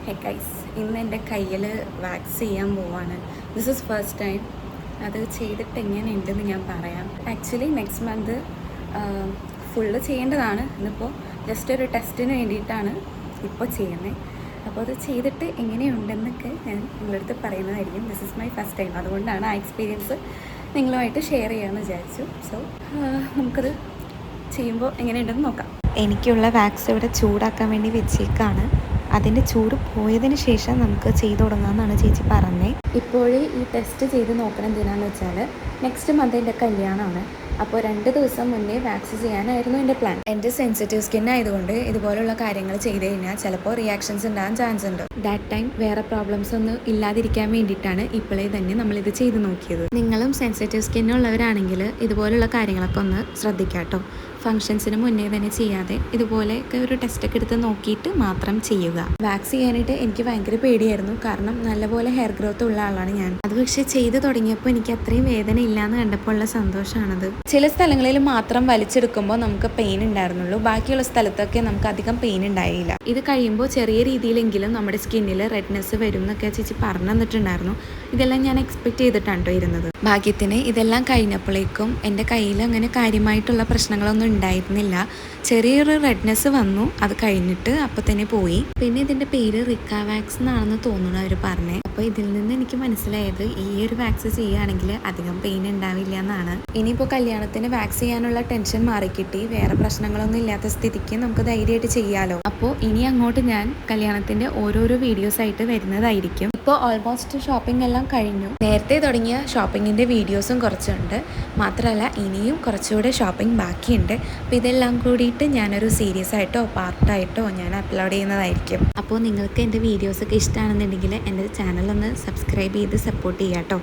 Hey guys, ഇന്ന് എൻ്റെ കയ്യിൽ വാക്സ് ചെയ്യാൻ പോവാണ്. This is first time. അത് ചെയ്തിട്ട് എങ്ങനെയുണ്ടെന്ന് ഞാൻ പറയാം. ആക്ച്വലി നെക്സ്റ്റ് മന്ത് ഫുള്ള് ചെയ്യേണ്ടതാണ്. ഇന്നിപ്പോൾ ജസ്റ്റ് ഒരു ടെസ്റ്റിന് വേണ്ടിയിട്ടാണ് ഇപ്പോൾ ചെയ്യുന്നത്. അപ്പോൾ അത് ചെയ്തിട്ട് എങ്ങനെയുണ്ടെന്നൊക്കെ ഞാൻ നിങ്ങളടുത്ത് പറയുന്നതായിരിക്കും. This is my first time. അതുകൊണ്ടാണ് ആ എക്സ്പീരിയൻസ് നിങ്ങളുമായിട്ട് ഷെയർ ചെയ്യാമെന്ന് വിചാരിച്ചു. സോ നമുക്കത് ചെയ്യുമ്പോൾ എങ്ങനെയുണ്ടെന്ന് നോക്കാം. എനിക്കുള്ള വാക്സ് ഇവിടെ ചൂടാക്കാൻ വേണ്ടി വെച്ചേക്കാണ്. അതിൻ്റെ ചൂട് പോയതിന് ശേഷം നമുക്ക് ചെയ്തു തുടങ്ങാമെന്നാണ് ചേച്ചി പറഞ്ഞത്. ഇപ്പോഴേ ഈ ടെസ്റ്റ് ചെയ്ത് നോക്കണം. എന്തിനാണെന്ന് വെച്ചാൽ നെക്സ്റ്റ് മന്ത് എൻ്റെ കല്യാണമാണ്. അപ്പോൾ 2 ദിവസം മുന്നേ വാക്സ് ചെയ്യാനായിരുന്നു എൻ്റെ പ്ലാൻ. എൻ്റെ സെൻസിറ്റീവ് സ്കിൻ ആയതുകൊണ്ട് ഇതുപോലുള്ള കാര്യങ്ങൾ ചെയ്ത് കഴിഞ്ഞാൽ ചിലപ്പോൾ റിയാക്ഷൻസ് ഉണ്ടാകാൻ ചാൻസ് ഉണ്ട്. ദാറ്റ് ടൈം വേറെ പ്രോബ്ലംസ് ഒന്നും ഇല്ലാതിരിക്കാൻ വേണ്ടിയിട്ടാണ് ഇപ്പോഴേ തന്നെ നമ്മളിത് ചെയ്ത് നോക്കിയത്. നിങ്ങളും സെൻസിറ്റീവ് സ്കിൻ ഉള്ളവരാണെങ്കിൽ ഇതുപോലുള്ള കാര്യങ്ങളൊക്കെ ഒന്ന് ശ്രദ്ധിക്കാം കേട്ടോ. ഫംഗ്ഷൻസിന് മുന്നേ തന്നെ ചെയ്യാതെ ഇതുപോലെയൊക്കെ ഒരു ടെസ്റ്റൊക്കെ എടുത്ത് നോക്കിയിട്ട് മാത്രം ചെയ്യുക. വാക്സ് ചെയ്യാനായിട്ട് എനിക്ക് ഭയങ്കര പേടിയായിരുന്നു. കാരണം നല്ലപോലെ ഹെയർ ഗ്രോത്ത് ഉള്ള ആളാണ് ഞാൻ. അത് പക്ഷേ ചെയ്ത് തുടങ്ങിയപ്പോൾ എനിക്ക് അത്രയും വേദന ഇല്ലയെന്ന് കണ്ടപ്പോൾ ഉള്ള സന്തോഷമാണത്. ചില സ്ഥലങ്ങളിൽ മാത്രം വലിച്ചെടുക്കുമ്പോൾ നമുക്ക് പെയിൻ ഉണ്ടായിരുന്നുള്ളൂ. ബാക്കിയുള്ള സ്ഥലത്തൊക്കെ നമുക്ക് അധികം പെയിൻ ഉണ്ടായില്ല. ഇത് കഴിയുമ്പോൾ ചെറിയ രീതിയിലെങ്കിലും നമ്മുടെ സ്കിന്നിൽ റെഡ്നെസ് വരും എന്നൊക്കെ ചേച്ചി പറഞ്ഞു തന്നിട്ടുണ്ടായിരുന്നു. ഇതെല്ലാം ഞാൻ എക്സ്പെക്ട് ചെയ്തിട്ടാണ് കേട്ടോ ഇരുന്നത്. ഭാഗ്യത്തിന് ഇതെല്ലാം കഴിഞ്ഞപ്പോഴേക്കും എൻ്റെ കയ്യിൽ അങ്ങനെ കാര്യമായിട്ടുള്ള പ്രശ്നങ്ങളൊന്നും ഉണ്ടായിരുന്നില്ല. ചെറിയൊരു റെഡ്നെസ് വന്നു, അത് കഴിഞ്ഞിട്ട് അപ്പോൾ തന്നെ പോയി. പിന്നെ ഇതിൻ്റെ പേര് റിക്ക വാക്സ് എന്നാണെന്ന് തോന്നുന്നു അവർ പറഞ്ഞത്. അപ്പോൾ ഇതിൽ നിന്ന് എനിക്ക് മനസ്സിലായത് ഈ ഒരു വാക്സ് ചെയ്യുകയാണെങ്കിൽ അധികം പെയിൻ ഉണ്ടാവില്ല എന്നാണ്. ഇനിയിപ്പോൾ കല്യാണത്തിന് വാക്സ് ചെയ്യാനുള്ള ടെൻഷൻ മാറിക്കിട്ടി വേറെ പ്രശ്നങ്ങളൊന്നും ഇല്ലാത്ത സ്ഥിതിക്ക് നമുക്ക് ധൈര്യമായിട്ട് ചെയ്യാമല്ലോ. അപ്പോൾ ഇനി അങ്ങോട്ട് ഞാൻ കല്യാണത്തിൻ്റെ ഓരോരോ വീഡിയോസ് ആയിട്ട് വരുന്നതായിരിക്കും. ഇപ്പോൾ ഓൾമോസ്റ്റ് ഷോപ്പിംഗ് എല്ലാം കഴിഞ്ഞു. നേരത്തെ തുടങ്ങിയ ഷോപ്പിങ്ങിൻ്റെ വീഡിയോസും കുറച്ചുണ്ട്. മാത്രമല്ല ഇനിയും കുറച്ചുകൂടെ ഷോപ്പിംഗ് ബാക്കിയുണ്ട്. അപ്പോൾ ഇതെല്ലാം കൂടിയിട്ട് ഞാനൊരു സീരീസ് ആയിട്ടോ പാർട്ടായിട്ടോ ഞാൻ അപ്ലോഡ് ചെയ്യുന്നതായിരിക്കും. അപ്പോൾ നിങ്ങൾക്ക് എൻ്റെ വീഡിയോസൊക്കെ ഇഷ്ടമാണെന്നുണ്ടെങ്കിൽ എൻ്റെ ചാനലൊന്ന് സബ്സ്ക്രൈബ് ചെയ്ത് സപ്പോർട്ട് ചെയ്യാം കേട്ടോ.